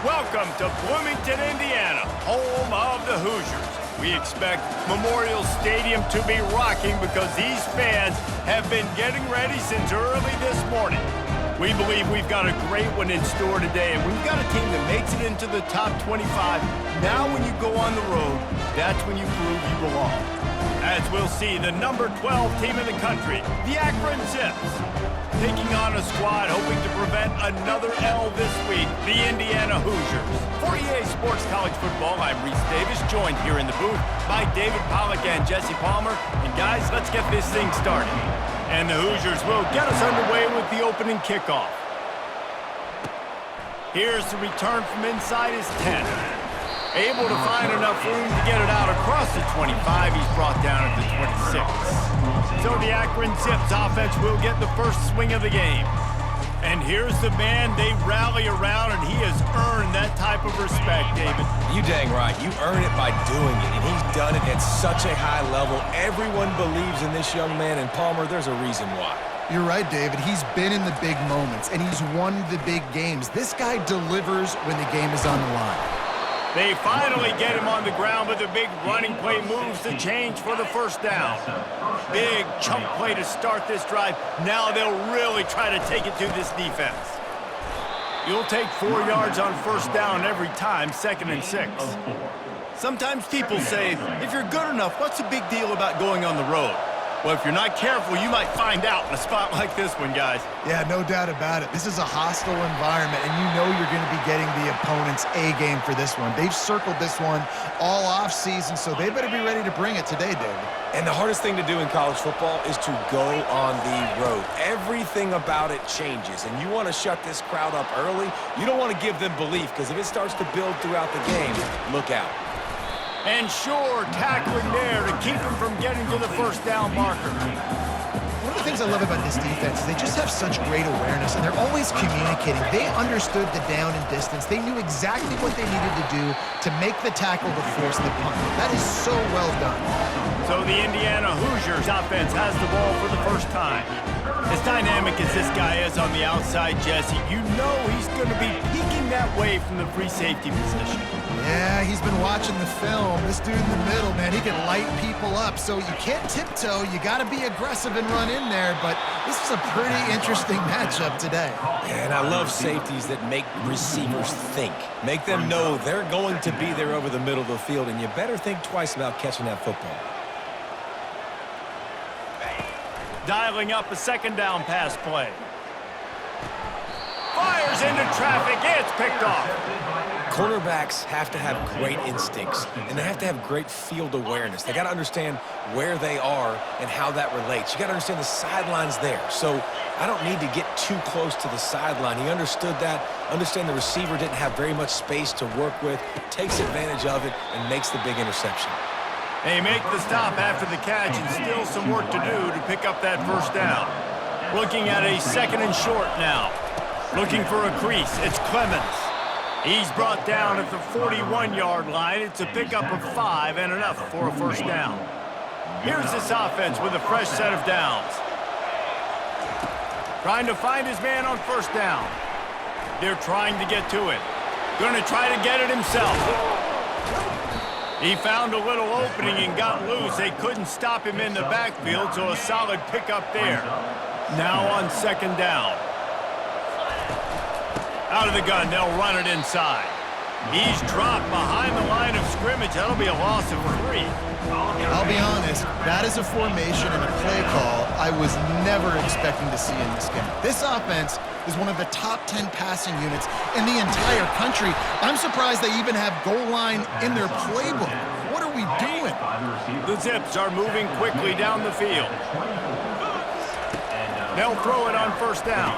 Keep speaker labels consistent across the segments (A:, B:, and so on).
A: Welcome to Bloomington, Indiana, home of the Hoosiers. We expect Memorial Stadium to be rocking because these fans have been getting ready since early this morning. We believe we've got a great one in store today, and we've got a team that makes it into the top 25. Now when you go on the road, that's when you prove you belong. As we'll see, the number 12 team in the country, the Akron Zips, taking on a squad hoping to prevent another L this week, the Indiana Hoosiers. For EA Sports College Football, I'm Reese Davis, joined here in the booth by David Pollack and Jesse Palmer. And guys, let's get this thing started. And the Hoosiers will get us underway with the opening kickoff. Here's the return from inside his 10. Able to find enough room to get it out across the 25. He's brought down at the 26. So the Akron Zips offense will get the first swing of the game. And here's the man they rally around, and he has earned that type of respect, David.
B: You dang right. You earn it by doing it, and he's done it at such a high level. Everyone believes in this young man, and Palmer, there's a reason why.
C: You're right, David. He's been in the big moments, and he's won the big games. This guy delivers when the game is on the line.
A: They finally get him on the ground, but the big running play moves the change for the first down. Big chunk play to start this drive. Now they'll really try to take it to this defense. You'll take 4 yards on first down every time, 2nd and 6. Sometimes people say, if you're good enough, what's the big deal about going on the road? Well, if you're not careful, you might find out in a spot like this one, guys.
C: Yeah, no doubt about it. This is a hostile environment, and you know you're going to be getting the opponent's A-game for this one. They've circled this one all offseason, so they better be ready to bring it today, David.
B: And the hardest thing to do in college football is to go on the road. Everything about it changes, and you want to shut this crowd up early. You don't want to give them belief, because if it starts to build throughout the game, look out.
A: And sure, tackling there to keep him from getting to the first down marker.
C: One of the things I love about this defense is they just have such great awareness, and they're always communicating. They understood the down and distance. They knew exactly what they needed to do to make the tackle to force the punt. That is so well done.
A: So the Indiana Hoosiers offense has the ball for the first time. As dynamic as this guy is on the outside, Jesse, you know he's going to be peeking that way from the free safety position.
C: Yeah, he's been watching the film. This dude in the middle, man, he can light people up. So you can't tiptoe. You got to be aggressive and run in there. But this is a pretty interesting matchup today.
B: And I love safeties that make receivers think. Make them know they're going to be there over the middle of the field, and you better think twice about catching that football.
A: Dialing up a 2nd down pass play. Fires into traffic. It's picked off.
B: Cornerbacks have to have great instincts, and they have to have great field awareness. They got to understand where they are and how that relates. You got to understand the sideline's there. So I don't need to get too close to the sideline. He understood that. Understand the receiver didn't have very much space to work with, takes advantage of it, and makes the big interception.
A: They make the stop after the catch, and still some work to do to pick up that first down. Looking at a 2nd and short now. Looking for a crease. It's Clemens. He's brought down at the 41-yard line. It's a pickup of 5 and enough for a first down. Here's this offense with a fresh set of downs. Trying to find his man on first down. They're trying to get to it. Going to try to get it himself. He found a little opening and got loose. They couldn't stop him in the backfield, so a solid pickup there. Now on 2nd down. Out of the gun, they'll run it inside. He's dropped behind the line of scrimmage. That'll be a loss of 3.
C: I'll be honest, that is a formation and a play call I was never expecting to see in this game. This offense is one of the top 10 passing units in the entire country. I'm surprised they even have goal line in their playbook. What are we doing?
A: The Zips are moving quickly down the field. They'll throw it on first down.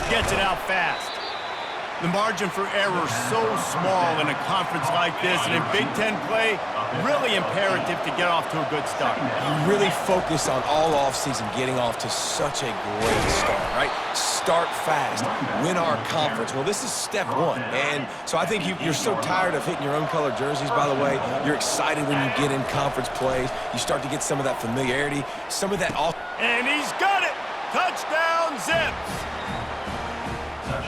A: Gets it out fast. The margin for error so small in a conference like this, and in Big Ten play, really imperative to get off to a good start.
B: You really focus on all offseason getting off to such a great start, right? Start fast, win our conference. Well, this is step 1. And so I think you're so tired of hitting your own color jerseys, by the way. You're excited when you get in conference plays. You start to get some of that familiarity, some of that.
A: And he's got it! Touchdown, Zips!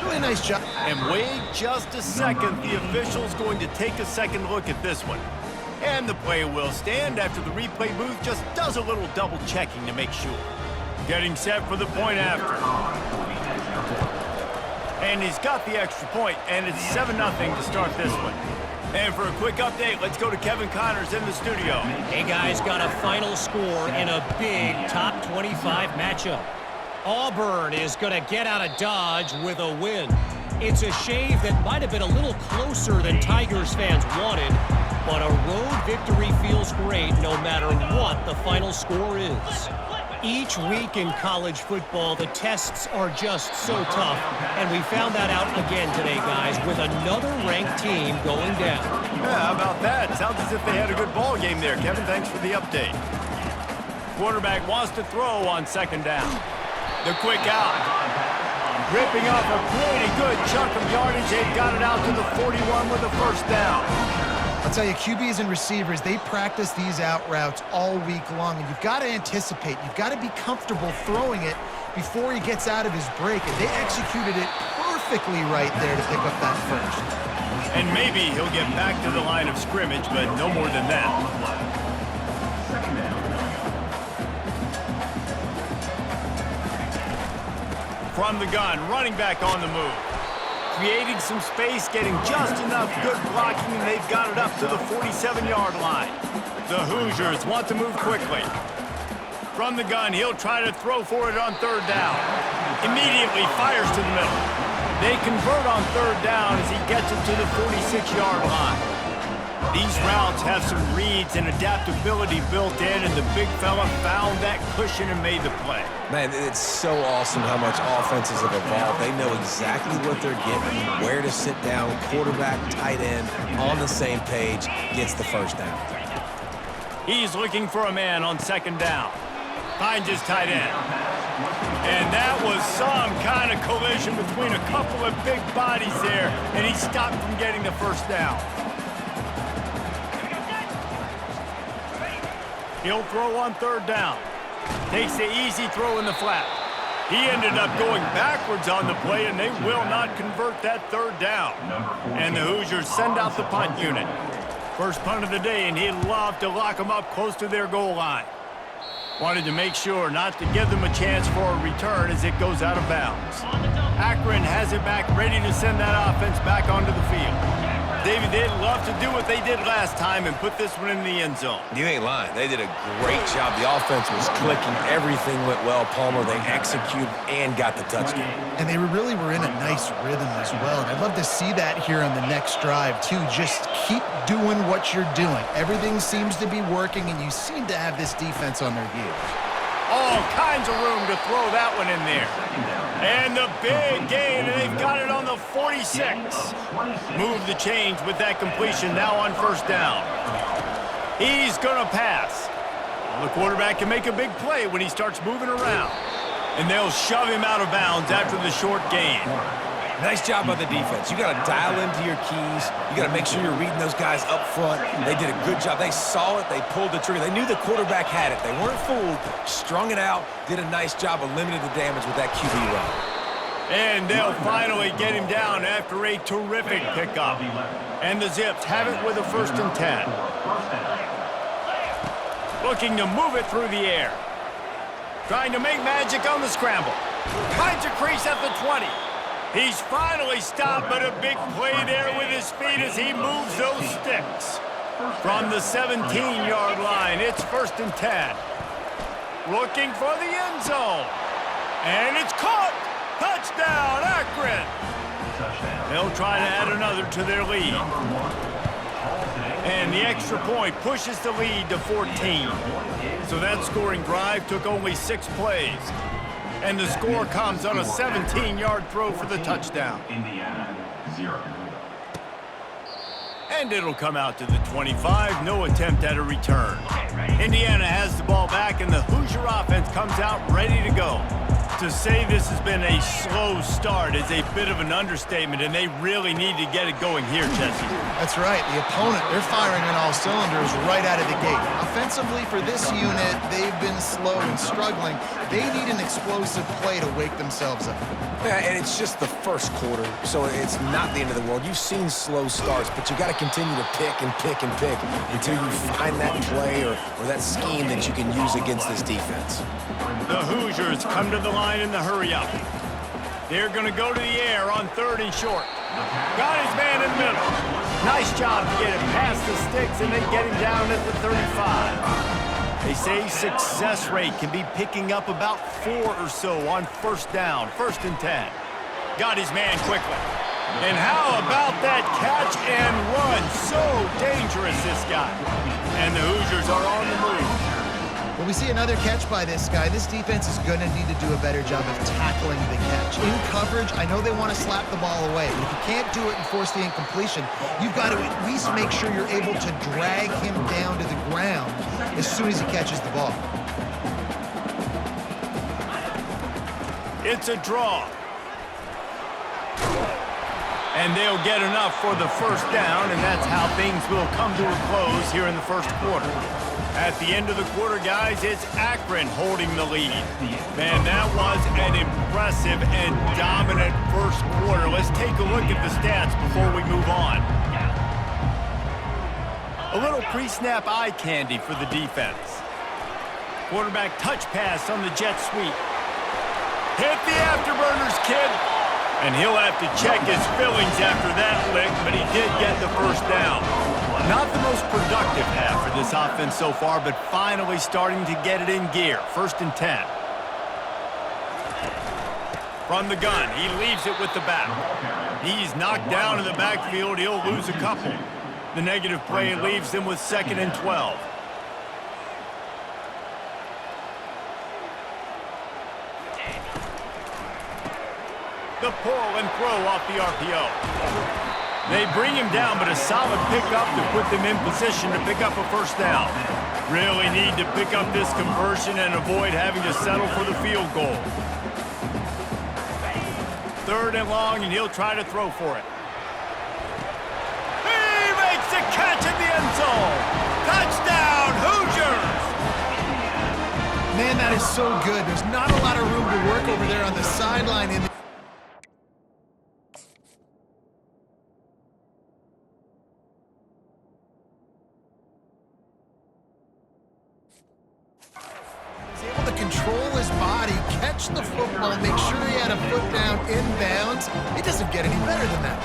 C: Really nice job.
A: And wait just a second. The official's going to take a second look at this one. And the play will stand after the replay booth just does a little double checking to make sure. Getting set for the point after. And he's got the extra point, and it's 7-0 to start this one. And for a quick update, let's go to Kevin Connors in the studio.
D: Hey guys, got a final score in a big top 25 matchup. Auburn is going to get out of Dodge with a win. It's a shave that might have been a little closer than Tigers fans wanted, but a road victory feels great no matter what the final score is. Each week in college football, the tests are just so tough, and we found that out again today, guys, with another ranked team going down.
A: Yeah, how about that? Sounds as if they had a good ball game there. Kevin, thanks for the update. Quarterback wants to throw on second down. The quick out. Ripping off a pretty good chunk of yardage. They've got it out to the 41 with a first down.
C: I'll tell you, QBs and receivers, they practice these out routes all week long, and you've got to anticipate. You've got to be comfortable throwing it before he gets out of his break, and they executed it perfectly right there to pick up that first.
A: And maybe he'll get back to the line of scrimmage, but no more than that. From the gun, running back on the move. Creating some space, getting just enough good blocking, and they've got it up to the 47-yard line. The Hoosiers want to move quickly. From the gun, he'll try to throw for it on third down. Immediately fires to the middle. They convert on third down as he gets it to the 46-yard line. These routes have some reads and adaptability built in, and the big fella found that cushion and made the play.
B: Man, it's so awesome how much offenses have evolved. They know exactly what they're getting, where to sit down, quarterback, tight end, on the same page, gets the first down.
A: He's looking for a man on second down. Finds his tight end. And that was some kind of collision between a couple of big bodies there, and he stopped from getting the first down. He'll throw on third down. Takes the easy throw in the flat. He ended up going backwards on the play, and they will not convert that third down. And the Hoosiers send out the punt unit. First punt of the day, and he'd love to lock them up close to their goal line. Wanted to make sure not to give them a chance for a return as it goes out of bounds. Akron has it back, ready to send that offense back onto the field. David, they'd love to do what they did last time and put this one in the end zone.
B: You ain't lying. They did a great job. The offense was clicking. Everything went well. Palmer, they executed and got the touchdown.
C: And they really were in a nice rhythm as well. And I'd love to see that here on the next drive, too. Just keep doing what you're doing. Everything seems to be working, and you seem to have this defense on their heels.
A: All kinds of room to throw that one in there. And the big gain, and they've got it on the 46. Move the change with that completion now on first down. He's going to pass. Well, the quarterback can make a big play when he starts moving around. And they'll shove him out of bounds after the short gain.
B: Nice job by the defense. You got to dial into your keys. You got to make sure you're reading those guys up front. They did a good job. They saw it. They pulled the trigger. They knew the quarterback had it. They weren't fooled. Strung it out. Did a nice job of limiting the damage with that QB run.
A: And they'll finally get him down after a terrific pickup. And the Zips have it with a 1st and 10. Looking to move it through the air. Trying to make magic on the scramble. Finds a crease at the 20. He's finally stopped, but a big play there with his feet as he moves those sticks. From the 17-yard line, it's 1st and 10. Looking for the end zone. And it's caught. Touchdown, Akron. They'll try to add another to their lead. And the extra point pushes the lead to 14. So that scoring drive took only 6 plays. And the score comes on a 17-yard throw for the touchdown. And it'll come out to the 25. No attempt at a return. Indiana has the ball back, and the Hoosier offense comes out ready to go. To say this has been a slow start is a bit of an understatement, and they really need to get it going here, Jesse.
C: That's right. The opponent, they're firing on all cylinders right out of the gate. Offensively, for this unit, they've been slow and struggling. They need an explosive play to wake themselves up.
B: Yeah, and it's just the first quarter, so it's not the end of the world. You've seen slow starts, but you got to continue to pick and pick and pick until you find that play or that scheme that you can use against this defense.
A: The Hoosiers come to the line in the hurry-up. They're going to go to the air on 3rd and short. Got his man in the middle. Nice job to get it past the sticks and then get him down at the 35. They say success rate can be picking up about 4 or so on 1st down, 1st and 10. Got his man quickly. And how about that catch and run? So dangerous, this guy. And the Hoosiers are on the move.
C: When we see another catch by this guy, this defense is going to need to do a better job of tackling the catch. In coverage, I know they want to slap the ball away, but if you can't do it and force the incompletion, you've got to at least make sure you're able to drag him down to the ground as soon as he catches the ball.
A: It's a draw. And they'll get enough for the 1st down, and that's how things will come to a close here in the 1st quarter. At the end of the quarter, guys, it's Akron holding the lead. Man, that was an impressive and dominant 1st quarter. Let's take a look at the stats before we move on. A little pre-snap eye candy for the defense. Quarterback touch pass on the jet sweep. Hit the afterburners, kid. And he'll have to check his fillings after that lick, but he did get the 1st down. Not the most productive half for this offense so far, but finally starting to get it in gear. 1st and 10. From the gun, he leaves it with the back. He's knocked down in the backfield. He'll lose a couple. The negative play leaves him with 2nd and 12. The pull and throw off the RPO. They bring him down, but a solid pickup to put them in position to pick up a 1st down. Really need to pick up this conversion and avoid having to settle for the field goal. 3rd and long, and he'll try to throw for it. He makes the catch in the end zone. Touchdown, Hoosiers!
C: Man, that is so good. There's not a lot of room to work over there on the sideline. Control his body, catch the football, make sure he had a foot down inbounds. It doesn't get any better than that.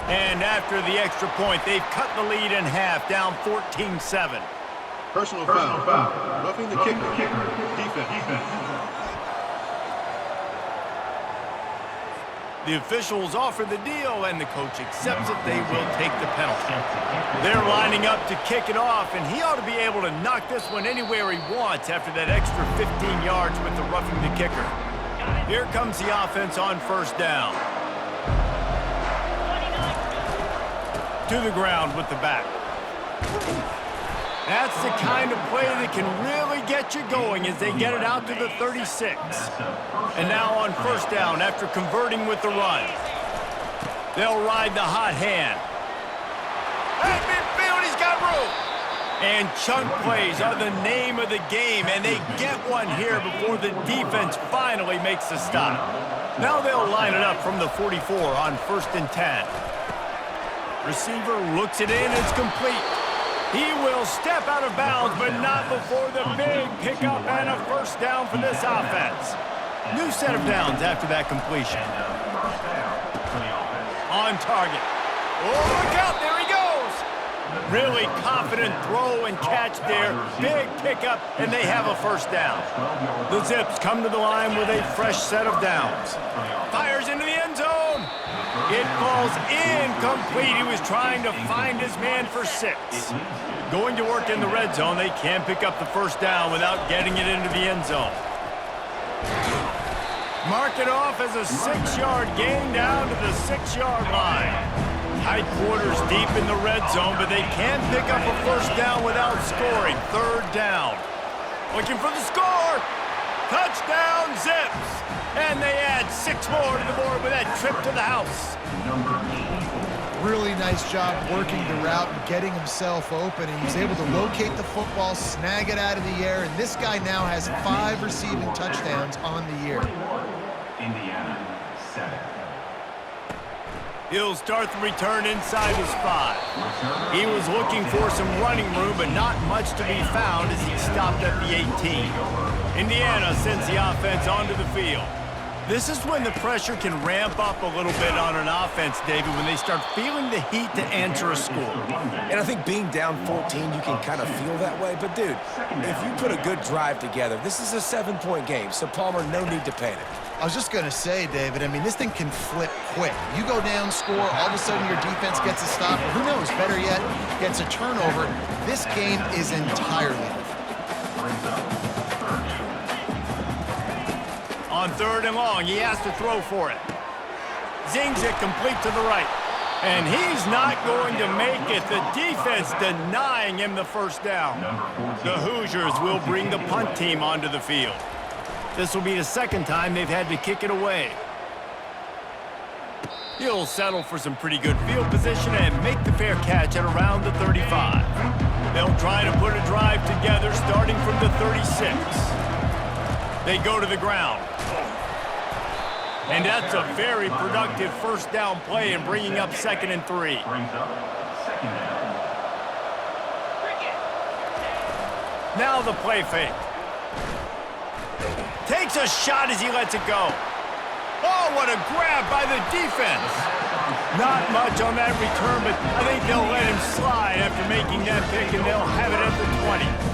A: And after the extra point, they've cut the lead in half, down 14-7.
E: Personal foul. Roughing the kicker. Defense.
A: The officials offer the deal, and the coach accepts it. They will take the penalty. They're lining up to kick it off, and he ought to be able to knock this one anywhere he wants after that extra 15 yards with the roughing the kicker. Here comes the offense on 1st down. To the ground with the back. That's the kind of play that can really get you going as they get it out to the 36. And now on 1st down after converting with the run. They'll ride the hot hand. At midfield, he's got room. And chunk plays are the name of the game, and they get one here before the defense finally makes a stop. Now they'll line it up from the 44 on 1st and 10. Receiver looks it in, it's complete. He will step out of bounds, but not before the big pickup and a 1st down for this offense. New set of downs after that completion. On target. Oh, look out, there he goes. Really confident throw and catch there. Big pickup, and they have a 1st down. The Zips come to the line with a fresh set of downs. Fires into the end zone. It falls incomplete. He was trying to find his man for 6. Going to work in the red zone. They can't pick up the 1st down without getting it into the end zone. Mark it off as a 6-yard gain down to the 6-yard line. Tight quarters deep in the red zone, but they can't pick up a 1st down without scoring. 3rd down. Looking for the score. Touchdown, Zips! And they add 6 more to the board with that trip to the house.
C: Really nice job working the route and getting himself open, and he was able to locate the football, snag it out of the air, and this guy now has 5 receiving touchdowns on the year.
F: Indiana, 7.
A: He'll start the return inside his 5. He was looking for some running room, but not much to be found as he stopped at the 18. Indiana sends the offense onto the field. This is when the pressure can ramp up a little bit on an offense, David, when they start feeling the heat to answer a score.
B: And I think being down 14, you can kind of feel that way. But, dude, if you put a good drive together, this is a 7-point game, so Palmer, no need to panic.
C: I was just going to say, David, I mean, this thing can flip quick. You go down, score, all of a sudden your defense gets a stop, or who knows, better yet, gets a turnover. This game is entirely different.
A: On 3rd and long, he has to throw for it. Zings it complete to the right. And he's not going to make it. The defense denying him the first down. The Hoosiers will bring the punt team onto the field. This will be the second time they've had to kick it away. He'll settle for some pretty good field position and make the fair catch at around the 35. They'll try to put a drive together starting from the 36. They go to the ground. And that's a very productive first down play in bringing up 2nd and 3. Now the play fake. Takes a shot as he lets it go. Oh, what a grab by the defense. Not much on that return, but I think they'll let him slide after making that pick, and they'll have it at the 20.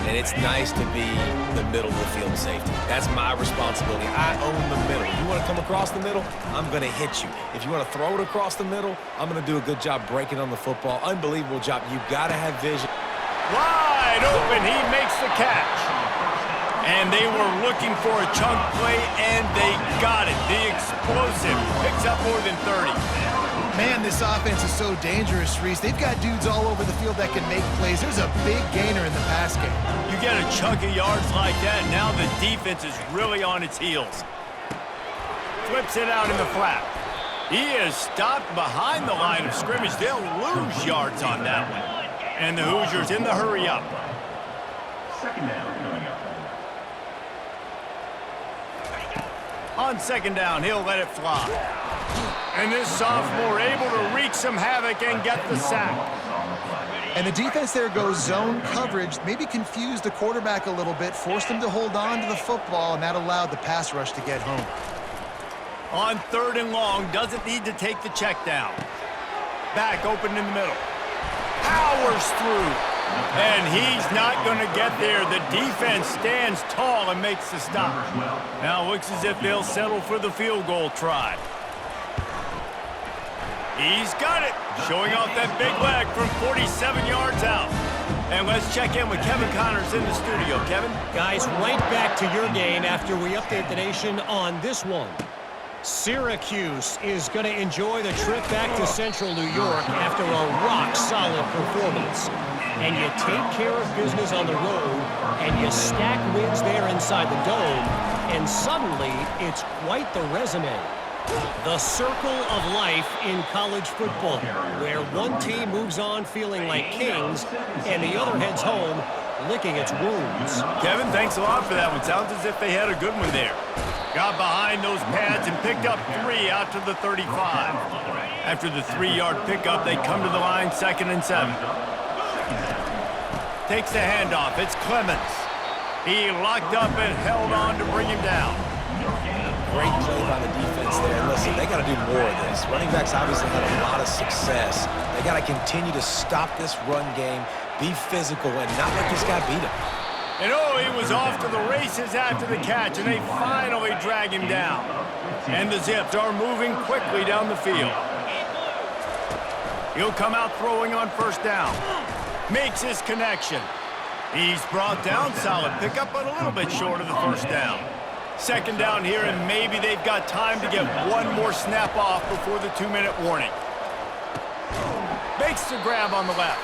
B: And it's nice to be the middle of the field safety. That's my responsibility. I own the middle. If you want to come across the middle, I'm going to hit you. If you want to throw it across the middle, I'm going to do a good job breaking on the football. Unbelievable job. You've got to have vision.
A: Wide open, he makes the catch. And they were looking for a chunk play, and they got it. The explosive picks up more than 30.
C: Man, this offense is so dangerous, Reese. They've got dudes all over the field that can make plays. There's a big gainer in the pass game.
A: You get a chunk of yards like that, now the defense is really on its heels. Flips it out in the flat. He is stopped behind the line of scrimmage. They'll lose yards on that one. And the Hoosiers in the hurry up.
F: 2nd down coming up.
A: On 2nd down, he'll let it fly. And this sophomore able to wreak some havoc and get the sack.
C: And the defense there goes zone coverage, maybe confused the quarterback a little bit, forced him to hold on to the football, and that allowed the pass rush to get home.
A: On 3rd and long, doesn't need to take the check down. Back open in the middle. Powers through. And he's not going to get there. The defense stands tall and makes the stop. Now looks as if they'll settle for the field goal try. He's got it. Showing off that big leg from 47 yards out. And let's check in with Kevin Connors in the studio. Kevin?
D: Guys, right back to your game after we update the nation on this one. Syracuse is going to enjoy the trip back to Central New York after a rock-solid performance. And you take care of business on the road, and you stack wins there inside the dome, and suddenly it's quite the resume. The circle of life in college football, where one team moves on feeling like kings, and the other heads home licking its wounds.
A: Kevin, thanks a lot for that one. Sounds as if they had a good one there. Got behind those pads and picked up 3 out to the 35. After the 3-yard pickup, they come to the line 2nd and 7. Takes the handoff. It's Clemens. He locked up and held on to bring him down.
B: Great play by the defense there. And listen, they got to do more of this. Running backs obviously had a lot of success. They got to continue to stop this run game, be physical, and not let this guy beat him.
A: And oh, he was off to the races after the catch, and they finally drag him down. And the Zips are moving quickly down the field. He'll come out throwing on 1st down. Makes his connection. He's brought down, solid pickup, but a little bit short of the 1st down. 2nd down here, and maybe they've got time to get one more snap off before the 2-minute warning. Makes the grab on the left.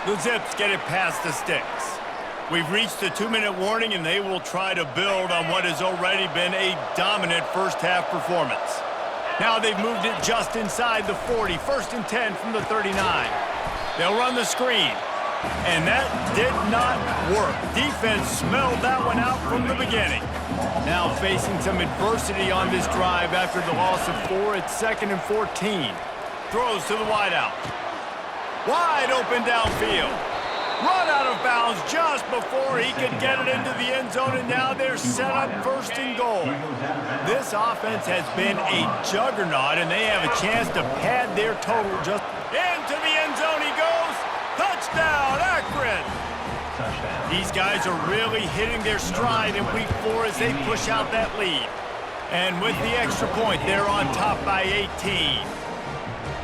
A: The Zips get it past the sticks. We've reached the 2-minute warning, and they will try to build on what has already been a dominant first-half performance. Now they've moved it just inside the 40. 1st and 10 from the 39. They'll run the screen. And that did not work. Defense smelled that one out from the beginning. Now facing some adversity on this drive after the loss of 4 at 2nd and 14. Throws to the wideout. Wide open downfield. Run out of bounds just before he could get it into the end zone, and now they're set up 1st and goal. This offense has been a juggernaut, and they have a chance to pad their total. Just into the end zone he goes. Touchdown, Akron! These guys are really hitting their stride in week 4 as they push out that lead. And with the extra point, they're on top by 18.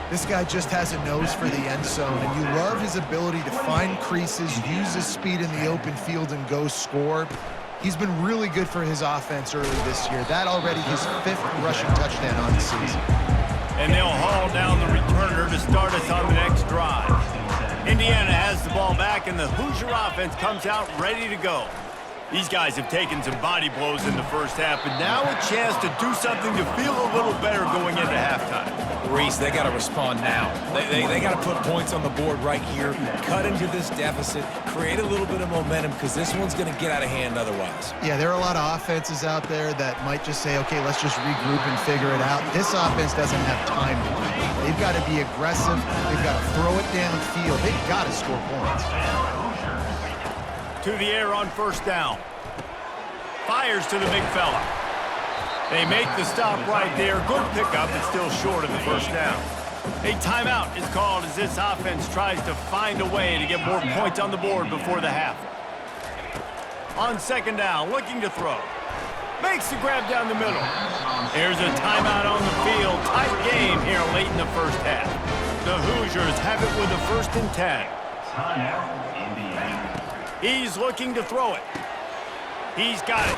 C: This guy just has a nose for the end zone, and you love his ability to find creases, use his speed in the open field, and go score. He's been really good for his offense early this year. That already his 5th rushing touchdown on the season.
A: And they'll haul down the returner to start us on the next drive. Indiana has the ball back, and the Hoosier offense comes out ready to go. These guys have taken some body blows in the first half, but now a chance to do something to feel a little better going into halftime.
B: Reese, they got to respond now. They got to put points on the board right here, cut into this deficit, create a little bit of momentum, because this one's going to get out of hand otherwise.
C: Yeah, there are a lot of offenses out there that might just say, okay, let's just regroup and figure it out. This offense doesn't have time to do that. They've got to be aggressive. They've got to throw it downfield. They've got to score points.
A: To the air on 1st down. Fires to the big fella. They make the stop right there. Good pickup, but still short of the 1st down. A timeout is called as this offense tries to find a way to get more points on the board before the half. On 2nd down, looking to throw. Makes the grab down the middle. There's a timeout on the field. Tight game here late in the first half. The Hoosiers have it with a 1st and 10.
F: Timeout, Indiana.
A: He's looking to throw it. He's got it.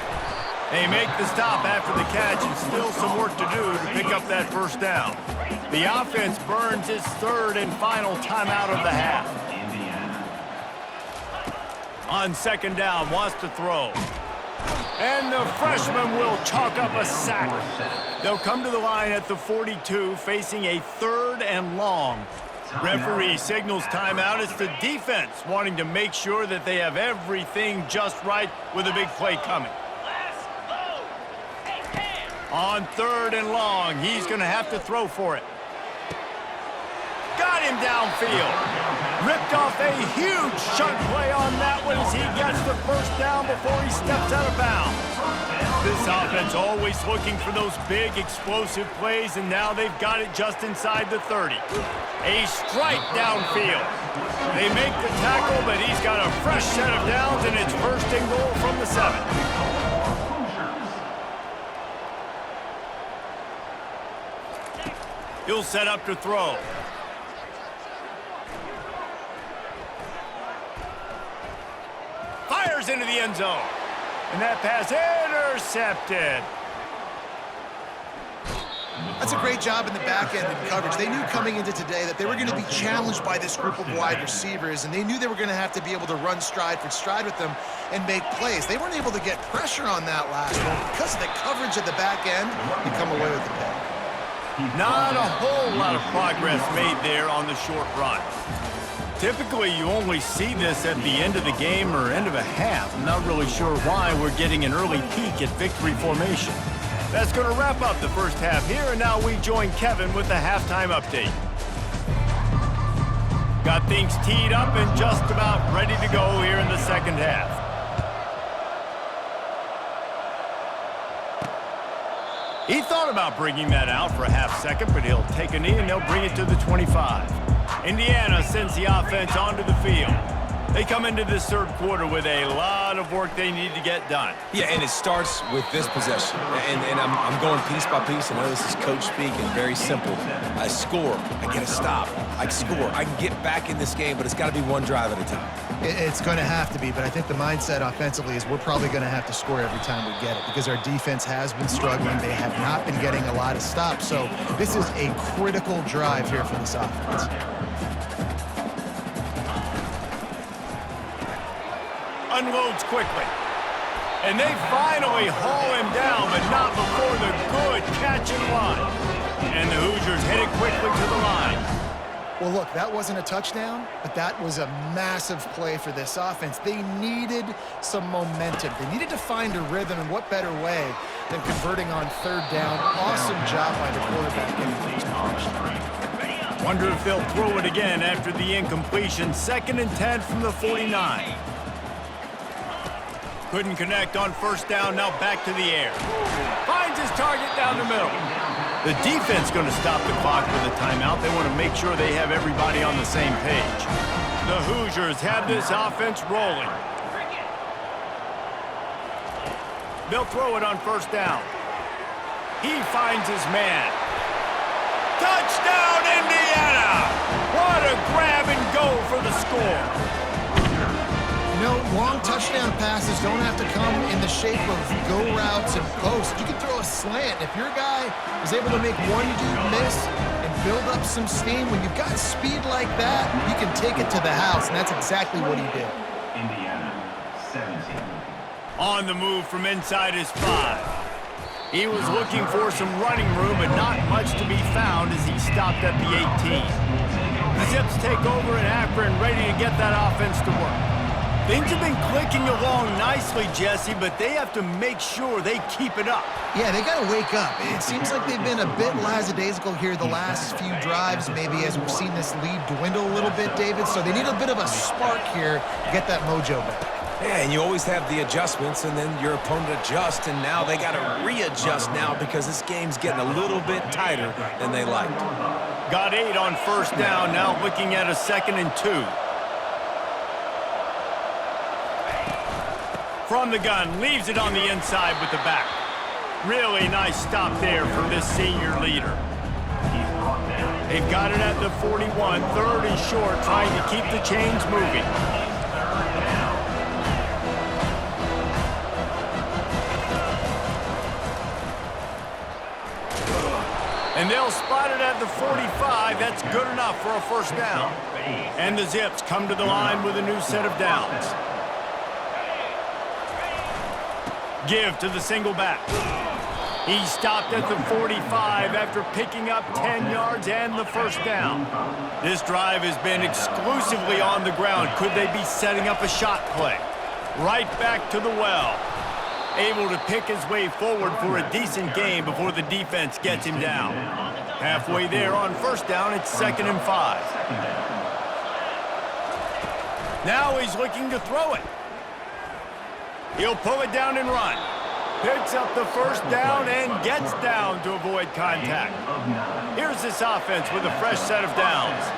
A: They make the stop after the catch, and still some work to do to pick up that 1st down. The offense burns its 3rd and final timeout of the half. On 2nd down, wants to throw. And the freshman will chalk up a sack. They'll come to the line at the 42, facing a 3rd and long. Referee signals timeout. It's the defense wanting to make sure that they have everything just right with a big play coming. On 3rd and long, he's going to have to throw for it. Got him downfield. Ripped off a huge chunk play on that one as he gets the 1st down before he steps out of bounds. This offense always looking for those big explosive plays, and now they've got it just inside the 30. A strike downfield. They make the tackle, but he's got a fresh set of downs, and it's 1st and goal from the 7. He'll set up to throw. Fires into the end zone. And that pass intercepted.
C: That's a great job in the back end in coverage. They knew coming into today that they were going to be challenged by this group of wide receivers, and they knew they were going to have to be able to run stride for stride with them and make plays. They weren't able to get pressure on that last one. Because of the coverage at the back end, they come away with the pick.
A: Not a whole lot of progress made there on the short run. Typically, you only see this at the end of the game or end of a half. I'm not really sure why we're getting an early peek at victory formation. That's going to wrap up the first half here, and now we join Kevin with the halftime update. Got things teed up and just about ready to go here in the second half. He thought about bringing that out for a half second, but he'll take a knee and they'll bring it to the 25. Indiana sends the offense onto the field. They come into this 3rd quarter with a lot of work they need to get done.
B: Yeah, and it starts with this possession. And I'm going piece by piece. I know this is coach speak and very simple. I score. I get a stop. I score. I can get back in this game, but it's got to be one drive at a time.
C: It's going to have to be, but I think the mindset offensively is we're probably going to have to score every time we get it because our defense has been struggling. They have not been getting a lot of stops. So this is a critical drive here for this offense.
A: unloads quickly. And they finally haul him down, but not before the good catch and run. And the Hoosiers headed quickly to the line.
C: Well, look, that wasn't a touchdown, but that was a massive play for this offense. They needed some momentum. They needed to find a rhythm, and what better way than converting on third down. Awesome job by the quarterback getting things pushed.
A: Wonder if they'll throw it again after the incompletion. 2nd and 10 from the 49. Couldn't connect on first down, now back to the air. Finds his target down the middle. The defense going to stop the clock with a timeout. They want to make sure they have everybody on the same page. The Hoosiers have this offense rolling. They'll throw it on first down. He finds his man. Touchdown, Indiana! What a grab and go for the score.
C: You know, long touchdown passes don't have to come in the shape of go routes and posts. You can throw a slant. If your guy is able to make one dude miss and build up some steam, when you've got speed like that, you can take it to the house, and that's exactly what he did.
F: Indiana, 17.
A: On the move from inside his 5. He was looking for some running room, but not much to be found as he stopped at the 18. The Zips take over in Akron, ready to get that offense to work. Things have been clicking along nicely, Jesse, but they have to make sure they keep it up.
C: Yeah, they got to wake up. It seems like they've been a bit lackadaisical here the last few drives, maybe as we've seen this lead dwindle a little bit, David. So they need a bit of a spark here to get that mojo back.
B: Yeah, and you always have the adjustments, and then your opponent adjusts, and now they got to readjust now because this game's getting a little bit tighter than they liked.
A: Got 8 on first down, now looking at a 2nd and 2. From the gun, leaves it on the inside with the back. Really nice stop there from this senior leader. They've got it at the 41, 3rd and short, trying to keep the chains moving. And they'll spot it at the 45. That's good enough for a first down. And the Zips come to the line with a new set of downs. Give to the single back. He stopped at the 45 after picking up 10 yards and the first down. This drive has been exclusively on the ground. Could they be setting up a shot play? Right back to the well. Able to pick his way forward for a decent game before the defense gets him down. Halfway there on first down, it's 2nd and 5. Now he's looking to throw it. He'll pull it down and run. Picks up the first down and gets down to avoid contact. Here's this offense with a fresh set of downs.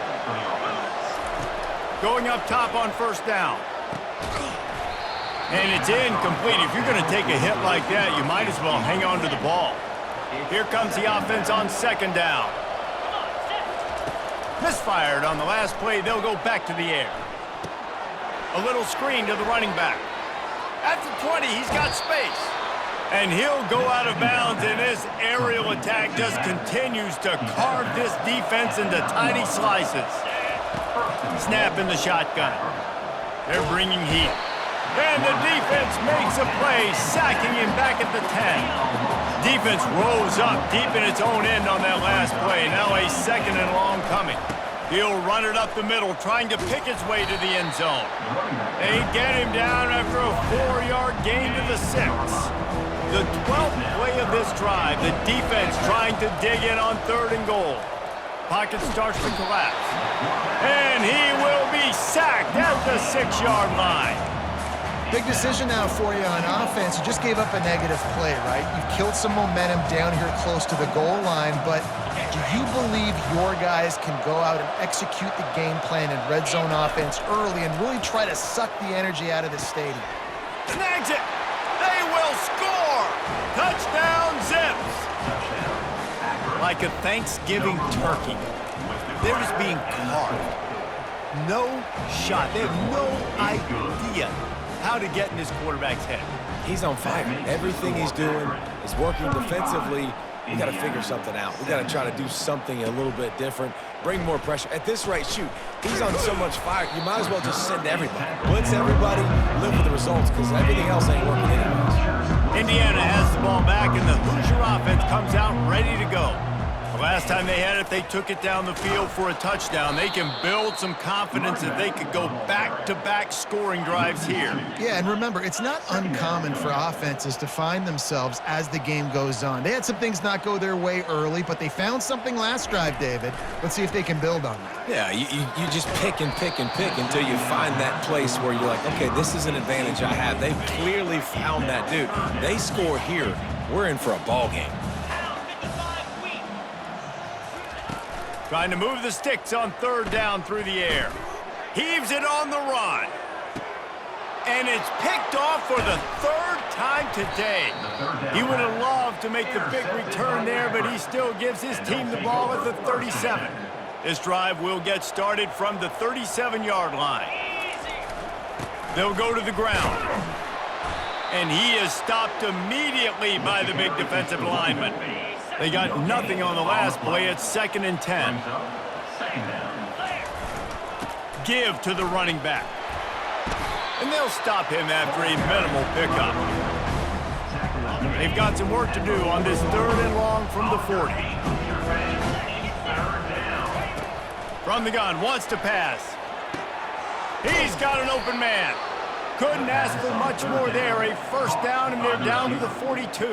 A: Going up top on first down. And it's incomplete. If you're going to take a hit like that, you might as well hang on to the ball. Here comes the offense on 2nd down. Misfired on the last play. They'll go back to the air. A little screen to the running back. At the 20, he's got space. And he'll go out of bounds, and this aerial attack just continues to carve this defense into tiny slices. Snap in the shotgun. They're bringing heat. And the defense makes a play, sacking him back at the 10. Defense rose up deep in its own end on that last play. Now a 2nd and long coming. He'll run it up the middle, trying to pick his way to the end zone. They get him down after a 4-yard gain to the 6. The 12th play of this drive, the defense trying to dig in on 3rd and goal. Pocket starts to collapse. And he will be sacked at the 6-yard line.
C: Big decision now for you on offense. You just gave up a negative play, right? You killed some momentum down here close to the goal line, but do you believe your guys can go out and execute the game plan in red zone offense early and really try to suck the energy out of the stadium?
A: Snags it! They will score! Touchdown, Zips! Like a Thanksgiving turkey, they're just being carved. No shot. They have no idea how to get in this quarterback's head.
B: He's on fire. Everything he's doing is working defensively, we got to figure something out. We got to try to do something a little bit different, bring more pressure. At this rate, shoot, he's on so much fire, you might as well just send everybody. Blitz everybody, live with the results, because everything else ain't working anyways.
A: Indiana has the ball back, and the Hoosier offense comes out ready to go. The last time they had it, they took it down the field for a touchdown. They can build some confidence that they could go back-to-back scoring drives here.
C: Yeah, and remember, it's not uncommon for offenses to find themselves as the game goes on. They had some things not go their way early, but they found something last drive, David. Let's see if they can build on that.
B: Yeah, you just pick and pick and pick until you find that place where you're like, okay, this is an advantage I have. They've clearly found that, dude. They score here, we're in for a ball game.
A: Trying to move the sticks on third down through the air. Heaves it on the run. And it's picked off for the third time today. He would have loved to make the big return there, but he still gives his team the ball at the 37. This drive will get started from the 37-yard line. They'll go to the ground. And he is stopped immediately by the big defensive lineman. They got nothing on the last play. It's 2nd and 10. Give to the running back. And they'll stop him after a minimal pickup. They've got some work to do on this 3rd and long from the 40. From the gun, wants to pass. He's got an open man. Couldn't ask for much more there. A first down, and they're down to the 42.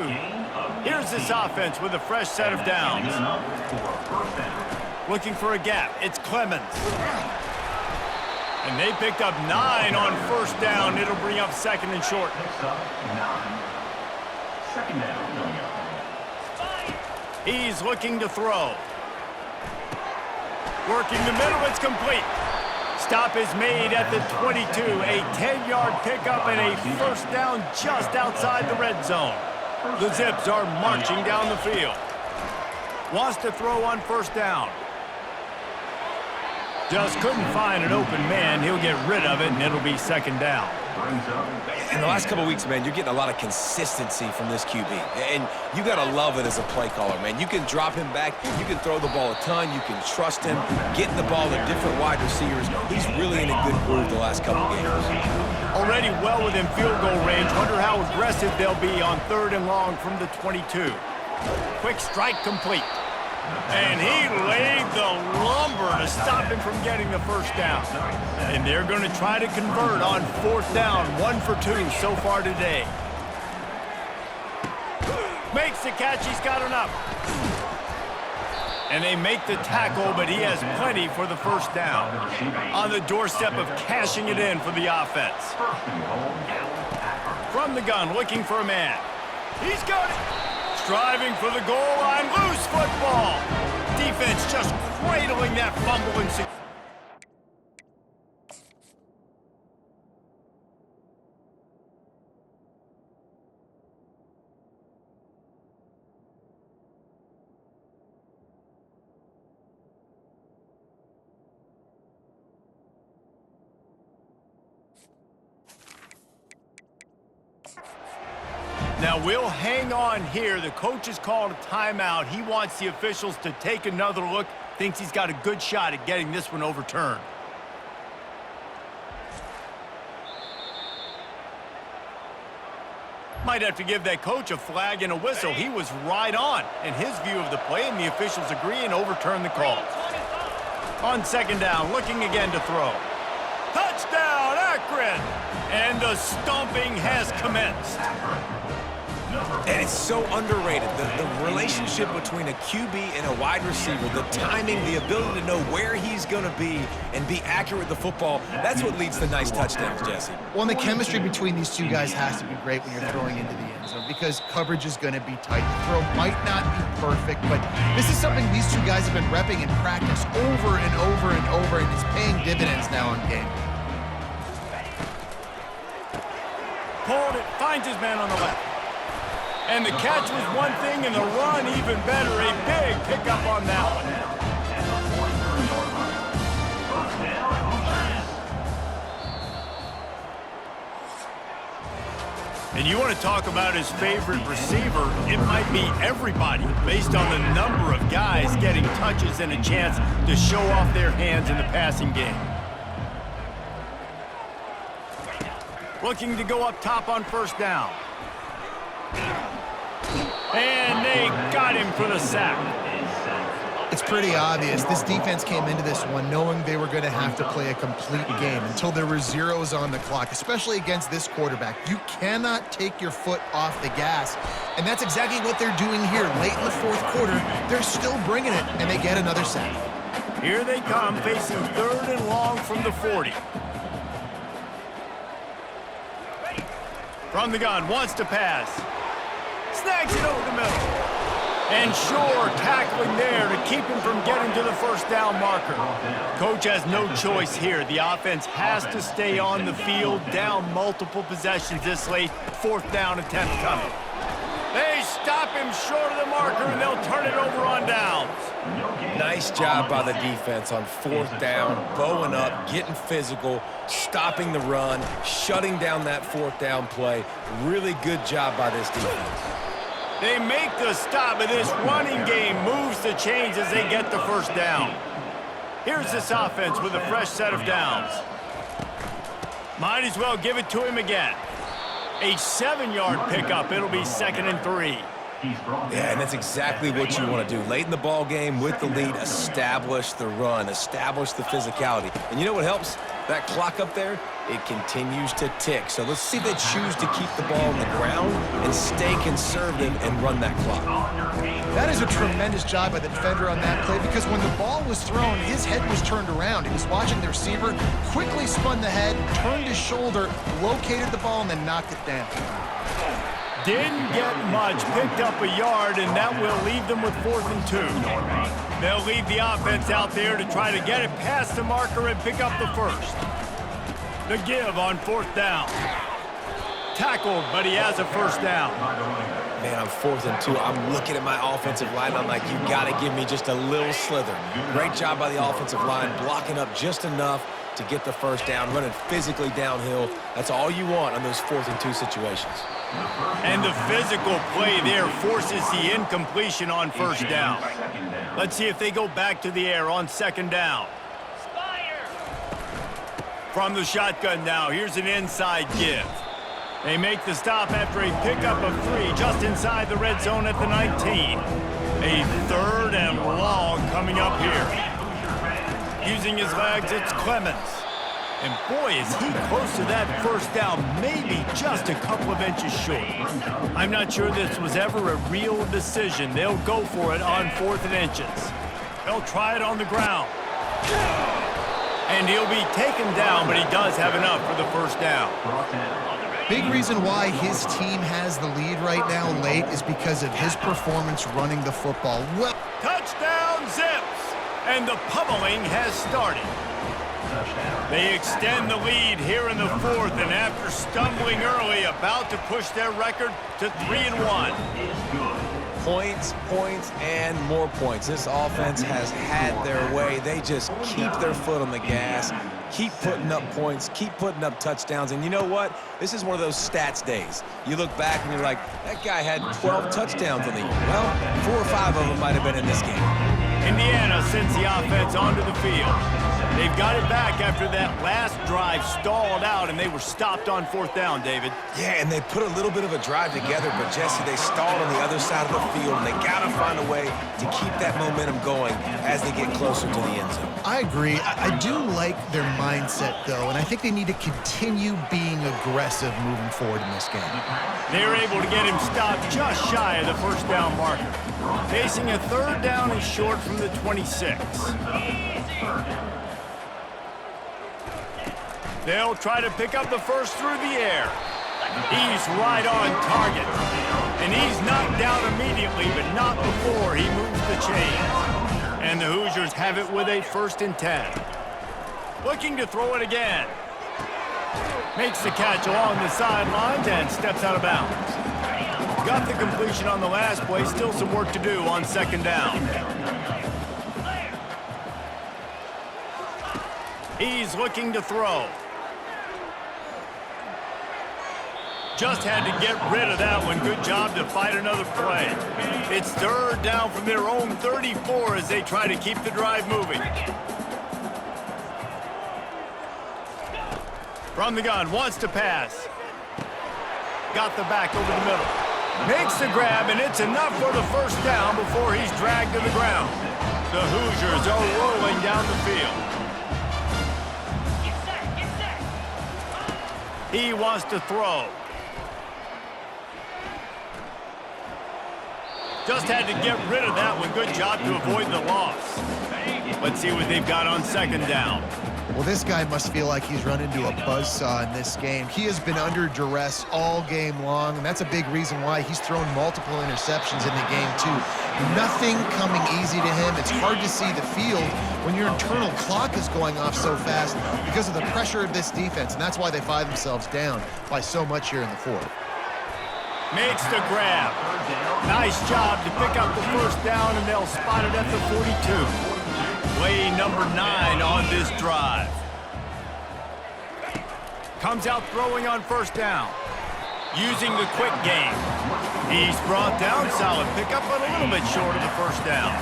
A: Here's this offense with a fresh set of downs. Looking for a gap. It's Clemens. And they picked up 9 on first down. It'll bring up 2nd and short. He's looking to throw. Working the middle. It's complete. Stop is made at the 22. A 10-yard pickup and a first down just outside the red zone. The Zips are marching down the field. Wants to throw on first down. Just couldn't find an open man. He'll get rid of it, and it'll be 2nd down.
B: In the last couple of weeks, man, you're getting a lot of consistency from this QB. And you got to love it as a play caller, man. You can drop him back. You can throw the ball a ton. You can trust him. Getting the ball to different wide receivers. He's really in a good groove the last couple of games.
A: Already well within field goal range. Wonder how aggressive they'll be on 3rd and long from the 22. Quick strike complete. And he laid the lumber to stop him from getting the first down. And they're going to try to convert on 4th down. 1 for 2 so far today. Makes the catch. He's got enough. And they make the tackle, but he has plenty for the first down. On the doorstep of cashing it in for the offense. From the gun, looking for a man. He's got it. Striving for the goal line. Loose football. Defense just cradling that fumble and Now we'll hang on here. The coach has called a timeout. He wants the officials to take another look. Thinks he's got a good shot at getting this one overturned. Might have to give that coach a flag and a whistle. He was right on in his view of the play, and the officials agree and overturn the call. On 2nd down, looking again to throw. Touchdown, Akron! And the stomping has commenced.
B: And it's so underrated. The relationship between a QB and a wide receiver, the timing, the ability to know where he's going to be and be accurate with the football, that's what leads to nice touchdowns, Jesse.
C: Well, and the chemistry between these two guys has to be great when you're throwing into the end zone because coverage is going to be tight. The throw might not be perfect, but this is something these two guys have been repping in practice over and over and over, and it's paying dividends now in game.
A: Pulled it, finds his man on the left. And the catch was one thing, and the run even better. A big pickup on that one. And you want to talk about his favorite receiver, it might be everybody, based on the number of guys getting touches and a chance to show off their hands in the passing game. Looking to go up top on first down. And they got him for the sack.
C: It's pretty obvious. This defense came into this one knowing they were going to have to play a complete game until there were zeros on the clock, especially against this quarterback. You cannot take your foot off the gas, and that's exactly what they're doing here. Late in the fourth quarter, they're still bringing it, and they get another sack.
A: Here they come, facing 3rd and long from the 40. From the gun, wants to pass. Snags it over the middle. And sure, tackling there to keep him from getting to the first down marker. Coach has no choice here. The offense has to stay on the field, down multiple possessions this late. 4th down attempt coming. They stop him short of the marker, and they'll turn it over on downs.
B: Nice job by the defense on 4th down, bowing up, getting physical, stopping the run, shutting down that 4th down play. Really good job by this defense.
A: They make the stop, and this running game moves the chains as they get the first down. Here's this offense with a fresh set of downs. Might as well give it to him again. A 7-yard pickup. It'll be 2nd and 3.
B: Yeah, and that's exactly what you want to do. Late in the ball game with the lead, establish the run, establish the physicality. And you know what helps? That clock up there, it continues to tick. So let's see if they choose to keep the ball on the ground and stay conservative and run that clock.
C: That is a tremendous job by the defender on that play because when the ball was thrown, his head was turned around. He was watching the receiver, quickly spun the head, turned his shoulder, located the ball, and then knocked it down.
A: Didn't get much, picked up a yard, and that will leave them with 4th and 2. They'll leave the offense out there to try to get it past the marker and pick up the first. The give on 4th down. Tackled, but he has a first down.
B: Man, I'm 4th and 2. I'm looking at my offensive line. I'm like, you got to give me just a little slither. Great job by the offensive line, blocking up just enough to get the first down, running physically downhill. That's all you want on those 4th and 2 situations.
A: And the physical play there forces the incompletion on first down. Let's see if they go back to the air on 2nd down. From the shotgun now, here's an inside give. They make the stop after a pickup of 3 just inside the red zone at the 19. A 3rd and long coming up here. Using his legs, it's Clemens. And boy, is he close to that first down, maybe just a couple of inches short. I'm not sure this was ever a real decision. They'll go for it on 4th and inches. They'll try it on the ground. And he'll be taken down, but he does have enough for the first down.
C: Big reason why his team has the lead right now late is because of his performance running the football. Well,
A: touchdown Zips, and the pummeling has started. They extend the lead here in the 4th, and after stumbling early, about to push their record to 3-1.
B: Points, points, and more points. This offense has had their way. They just keep their foot on the gas, keep putting up points, keep putting up touchdowns. And you know what? This is one of those stats days. You look back and you're like, that guy had 12 touchdowns on the year. Well, 4 or 5 of them might have been in this game.
A: Indiana sends the offense onto the field. They've got it back after that last drive stalled out, and they were stopped on 4th down, David.
B: Yeah, and they put a little bit of a drive together, but Jesse, they stalled on the other side of the field, and they got to find a way to keep that momentum going as they get closer to the end zone.
C: I agree. I do like their mindset, though, and I think they need to continue being aggressive moving forward in this game.
A: They're able to get him stopped just shy of the first down marker. Facing a 3rd down and short from the 26. They'll try to pick up the first through the air. He's right on target. And he's knocked down immediately, but not before he moves the chains. And the Hoosiers have it with a 1st and 10. Looking to throw it again. Makes the catch along the sidelines and steps out of bounds. Got the completion on the last play. Still some work to do on 2nd down. He's looking to throw. Just had to get rid of that one. Good job to fight another play. It's third down from their own 34 as they try to keep the drive moving. From the gun, wants to pass. Got the back over the middle. Makes the grab, and it's enough for the first down before he's dragged to the ground. The Hoosiers are rolling down the field. He wants to throw. Just had to get rid of that one. Good job to avoid the loss. Let's see what they've got on second down.
C: Well, this guy must feel like he's run into a buzzsaw in this game. He has been under duress all game long, and that's a big reason why he's thrown multiple interceptions in the game, too. Nothing coming easy to him. It's hard to see the field when your internal clock is going off so fast because of the pressure of this defense, and that's why they find themselves down by so much here in the fourth.
A: Makes the grab. Nice job to pick up the first down, and they'll spot it at the 42. Play number 9 on this drive. Comes out throwing on first down. Using the quick game. He's brought down, solid pickup, but a little bit short of the first down.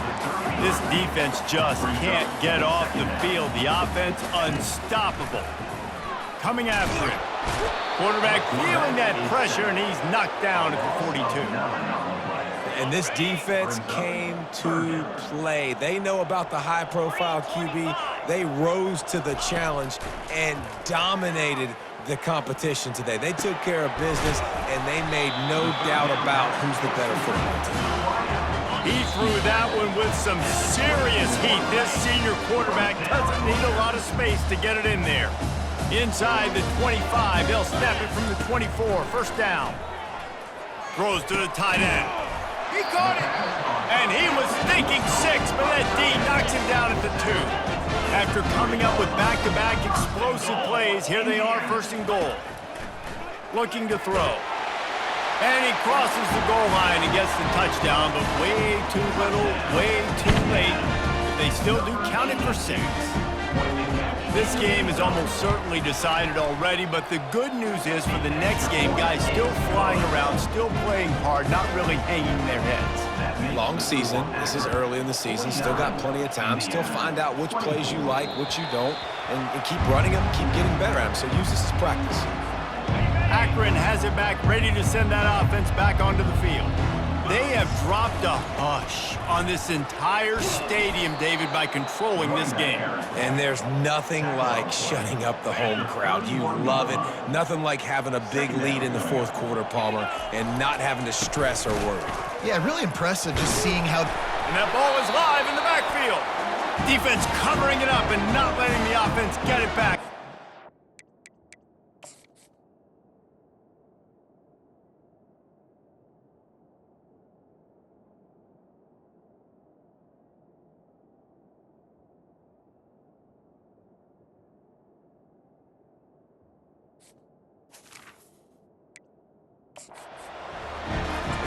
A: This defense just can't get off the field. The offense unstoppable. Coming after it. Quarterback feeling that pressure, and he's knocked down at the 42.
B: And this defense came to play. They know about the high-profile QB. They rose to the challenge and dominated the competition today. They took care of business, and they made no doubt about who's the better football team.
A: He threw that one with some serious heat. This senior quarterback doesn't need a lot of space to get it in there. Inside the 25, they'll snap it from the 24. First down. Throws to the tight end. He caught it, and he was thinking 6, but that D knocks him down at the 2. After coming up with back-to-back explosive plays, here they are, first and goal. Looking to throw. And he crosses the goal line and gets the touchdown, but way too little, way too late. But they still do count it for 6. This game is almost certainly decided already, but the good news is for the next game, guys still flying around, still playing hard, not really hanging their heads.
B: Long season. This is early in the season. Still got plenty of time. Still find out which plays you like, which you don't, and keep running them, keep getting better at them. So use this as practice.
A: Akron has it back, ready to send that offense back onto the field. They have dropped a hush on this entire stadium, David, by controlling this game.
B: And there's nothing like shutting up the home crowd. You love it. Nothing like having a big lead in the fourth quarter, Palmer, and not having to stress or worry.
C: Yeah, really impressive just seeing how...
A: And that ball is live in the backfield. Defense covering it up and not letting the offense get it back.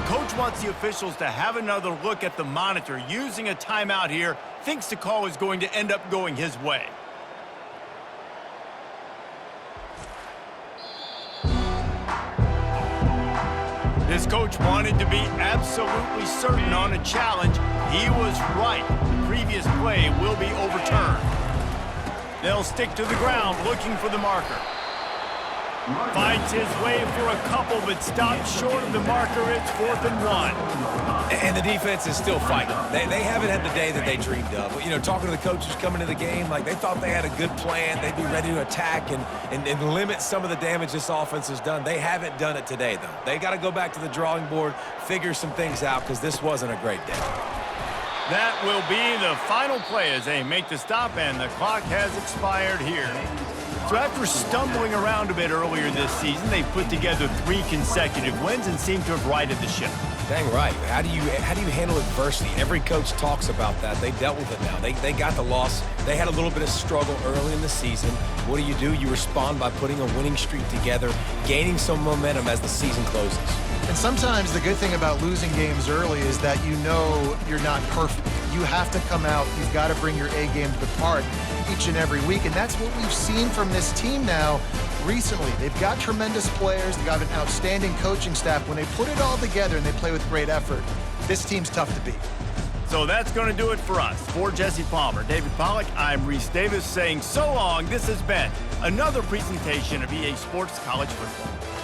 A: Coach wants the officials to have another look at the monitor. Using a timeout here, thinks the call is going to end up going his way. This coach wanted to be absolutely certain on a challenge. He was right. The previous play will be overturned. They'll stick to the ground looking for the marker. Finds his way for a couple, but stops short of the marker. It's 4th and 1.
B: And the defense is still fighting. They haven't had the day that they dreamed of. You know, talking to the coaches coming to the game, like they thought they had a good plan. They'd be ready to attack and limit some of the damage this offense has done. They haven't done it today, though. They got to go back to the drawing board, figure some things out, because this wasn't a great day.
A: That will be the final play as they make the stop, and the clock has expired here. So after stumbling around a bit earlier this season, they've put together 3 consecutive wins and seem to have righted the ship.
B: Dang right. How do you handle adversity? Every coach talks about that. They dealt with it now. They got the loss. They had a little bit of struggle early in the season. What do? You respond by putting a winning streak together, gaining some momentum as the season closes.
C: And sometimes the good thing about losing games early is that you know you're not perfect. You have to come out. You've got to bring your A game to the park each and every week. And that's what we've seen from this team now recently. They've got tremendous players. They've got an outstanding coaching staff. When they put it all together and they play with great effort, this team's tough to beat.
A: So that's going to do it for us. For Jesse Palmer, David Pollack, I'm Reese Davis saying so long. This has been another presentation of EA Sports College Football.